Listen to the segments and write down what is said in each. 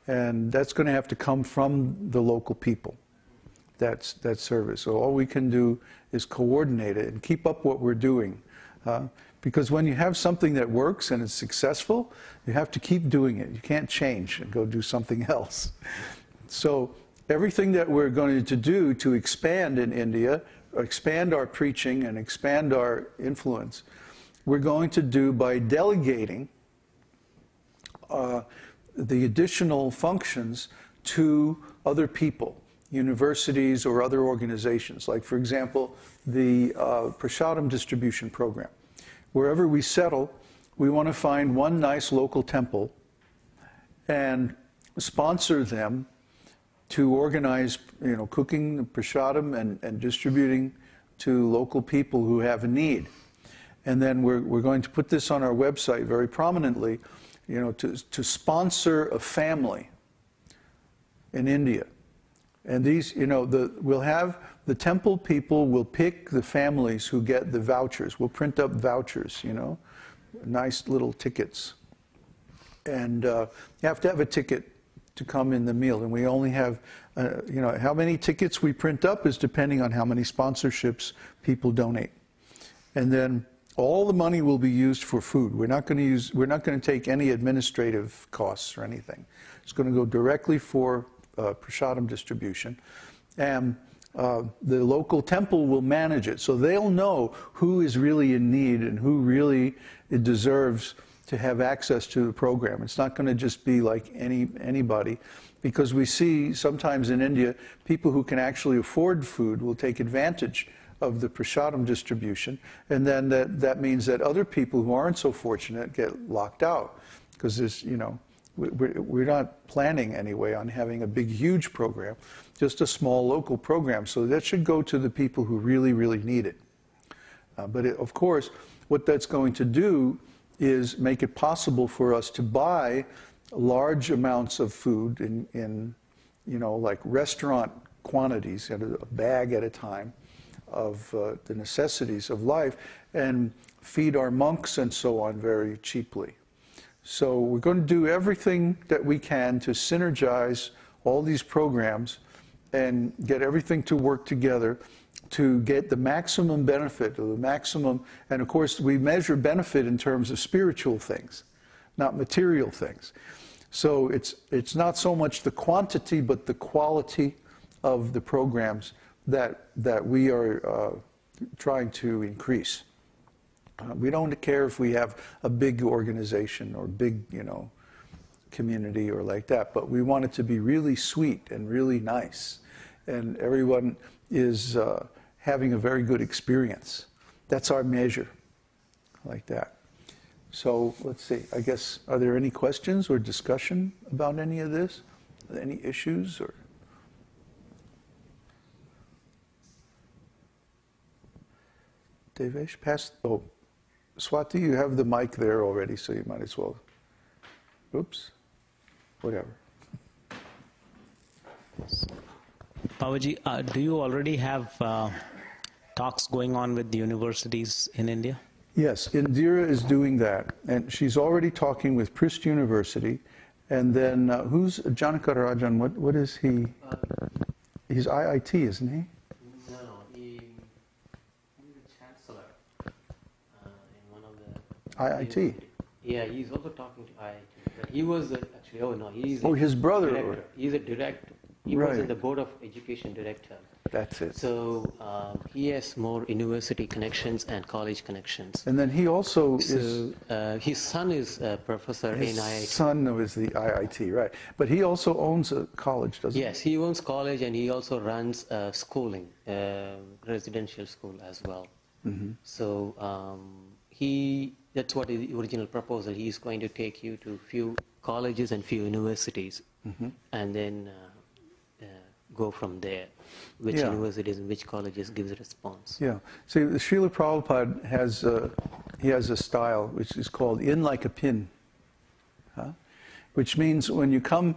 And that's going to have to come from the local people, that service. So all we can do is coordinate it and keep up what we're doing. Because when you have something that works and is successful, you have to keep doing it. You can't change and go do something else. So everything that we're going to do to expand in India, expand our preaching and expand our influence, we're going to do by delegating the additional functions to other people, universities or other organizations. Like, for example, the prasadam distribution program. Wherever we settle, we want to find one nice local temple and sponsor them to organize, cooking prasadam and distributing to local people who have a need. And then we're going to put this on our website very prominently, to sponsor a family in India. And these, we'll have the temple people will pick the families who get the vouchers. We'll print up vouchers, nice little tickets. And you have to have a ticket to come in the meal. And we only have, how many tickets we print up is depending on how many sponsorships people donate. And then all the money will be used for food. We're not going to take any administrative costs or anything. It's going to go directly for prasadam distribution. And the local temple will manage it. So they'll know who is really in need and who really deserves to have access to the program. It's not going to just be like anybody, because we see sometimes in India, people who can actually afford food will take advantage of the prasadam distribution, and then that means that other people who aren't so fortunate get locked out, because there's, we're not planning anyway on having a big, huge program, just a small local program. So that should go to the people who really, really need it. But of course, what that's going to do is make it possible for us to buy large amounts of food in like restaurant quantities, a bag at a time, of the necessities of life, and feed our monks and so on very cheaply. So we're going to do everything that we can to synergize all these programs and get everything to work together to get the maximum benefit, or the maximum, and of course we measure benefit in terms of spiritual things, not material things. So it's not so much the quantity but the quality of the programs that we are trying to increase. We don't care if we have a big organization or big, community or like that, but we want it to be really sweet and really nice, and everyone is having a very good experience. That's our measure, like that. So let's see, I guess, are there any questions or discussion about any of this? Any issues or? Devesh, Swati, you have the mic there already, so you might as well. Oops, whatever. Babaji, do you already have talks going on with the universities in India? Yes, Indira is doing that, and she's already talking with Prist University, and then who's Janaka Rajan? What is he? He's IIT, isn't he? No, he's a chancellor in one of the IIT. Yeah, he's also talking to IIT. But he was actually, he's his brother. Director. He's a director. He was in the Board of Education director. That's it. So he has more university connections and college connections. And then he also his son is a professor in IIT. His son is the IIT, right. But he also owns a college, doesn't he? Yes, he owns college, and he also runs schooling, residential school as well. Mm-hmm. So that's what the original proposal. He's going to take you to few colleges and few universities, mm-hmm. and then go from there. Which universities and which colleges gives a response. Yeah. See, Srila Prabhupada has a style which is called in like a pin, which means when you come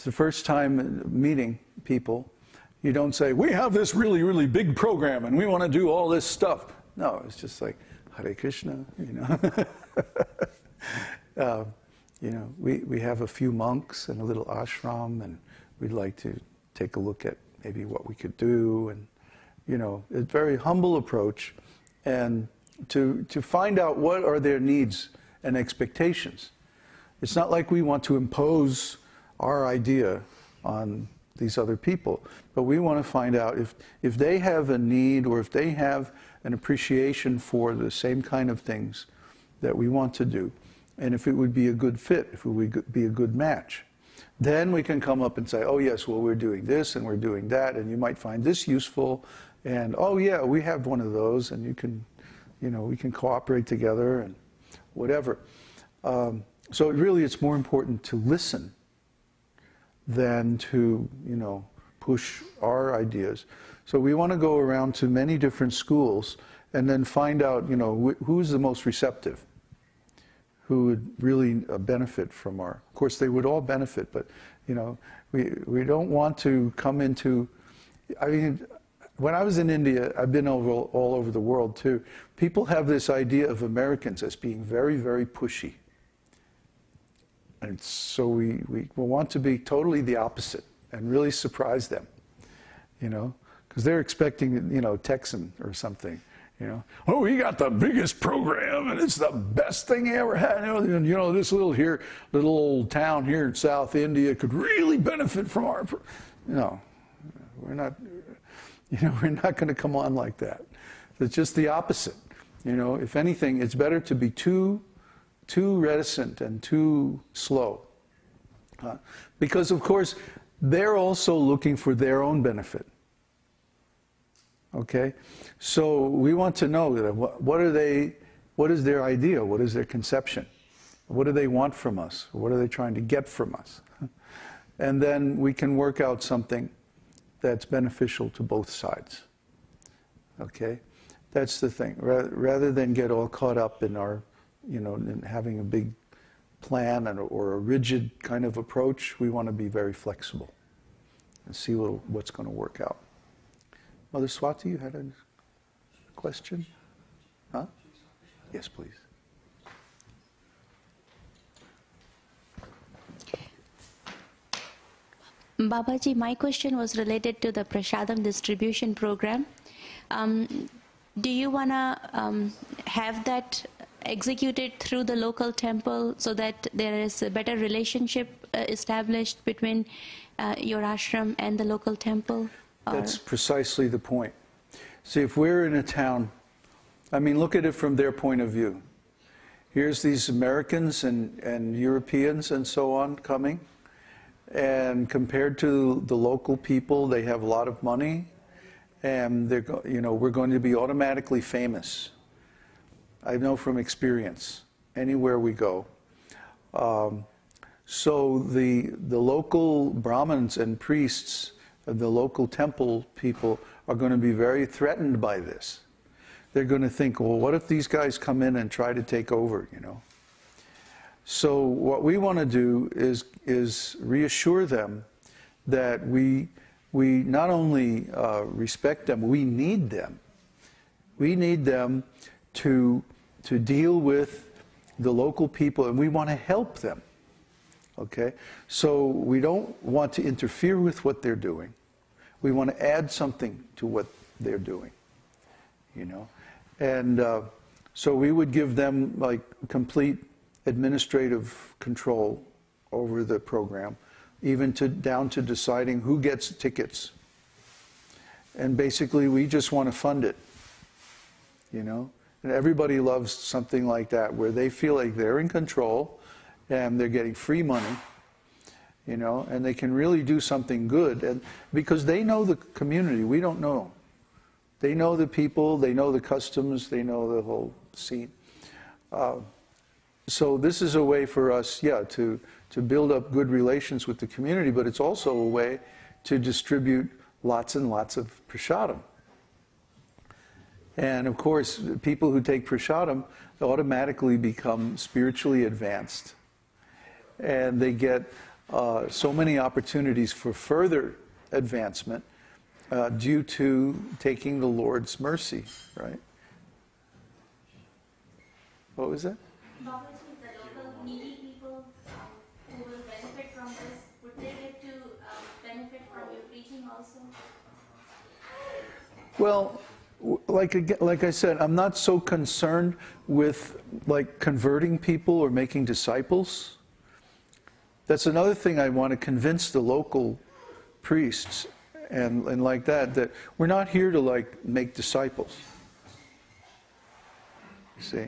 the first time meeting people, you don't say, we have this really, really big program and we want to do all this stuff. No, it's just like, Hare Krishna, You know, we have a few monks and a little āśram, and we'd like to take a look at maybe what we could do, and, you know, a very humble approach, and to find out what are their needs and expectations. It's not like we want to impose our idea on these other people, but we want to find out if they have a need, or if they have an appreciation for the same kind of things that we want to do, and if it would be a good fit, if it would be a good match. Then we can come up and say, oh yes, well, we're doing this and we're doing that, and you might find this useful, and oh yeah, we have one of those, and you can, you know, we can cooperate together and whatever. So really it's more important to listen than to, you know, push our ideas. So we want to go around to many different schools and then find out, you know, who's the most receptive, who would really benefit from our, of course they would all benefit, but, you know, we don't want to come into, I mean, when I was in India, I've been all over the world too, people have this idea of Americans as being very, very pushy. And so we want to be totally the opposite and really surprise them, you know, because they're expecting, you know, Texan or something, you know. Oh, we got the biggest program, and it's the best thing you ever had. And, you know, this little old town here in South India could really benefit from our, no, we're not, you know, we're not going to come on like that. It's just the opposite. You know, if anything, it's better to be too reticent and too slow. Because, of course, they're also looking for their own benefit. Okay? So we want to know that what is their idea? What is their conception? What do they want from us? What are they trying to get from us? And then we can work out something that's beneficial to both sides. Okay? That's the thing. Rather than get all caught up in our, you know, in having a big plan or a rigid kind of approach, we want to be very flexible and see what's going to work out. Mother Swati, you had a question? Huh? Yes, please. Babaji, my question was related to the Prasadam distribution program. Do you want to have that executed through the local temple so that there is a better relationship established between your ashram and the local temple? That's precisely the point. See, if we're in a town, I mean, look at it from their point of view. Here's these Americans and Europeans and so on coming, and compared to the local people, they have a lot of money, and they're, you know, we're going to be automatically famous. I know from experience, anywhere we go. So the local Brahmins and priests, the local temple people are going to be very threatened by this. They're going to think, well, what if these guys come in and try to take over, you know? So what we want to do is reassure them that we not only respect them, we need them. We need them to deal with the local people, and we want to help them. Okay? So we don't want to interfere with what they're doing. We want to add something to what they're doing, you know? And so we would give them like complete administrative control over the program, even down to deciding who gets tickets. And basically we just want to fund it, you know? And everybody loves something like that, where they feel like they're in control and they're getting free money, you know, and they can really do something good. And because they know the community, we don't know. They know the people, they know the customs, they know the whole scene. So this is a way for us, yeah, to build up good relations with the community, but it's also a way to distribute lots and lots of prasadam. And of course, people who take prasadam automatically become spiritually advanced. And they get so many opportunities for further advancement due to taking the Lord's mercy, right? What was that? The local needy people also? Well, like I said, I'm not so concerned with like converting people or making disciples. That's another thing I want to convince the local priests and like that we're not here to like make disciples. You see,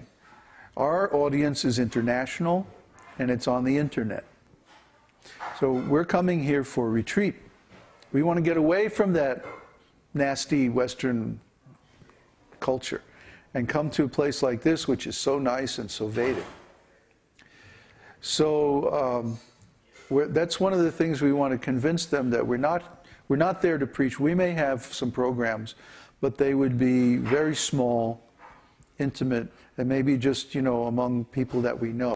our audience is international and it's on the internet. So we're coming here for a retreat. We want to get away from that nasty Western culture and come to a place like this, which is so nice and so Vedic. So that's one of the things we want to convince them, that we're not there to preach. We may have some programs, but they would be very small, intimate, and maybe just, among people that we know.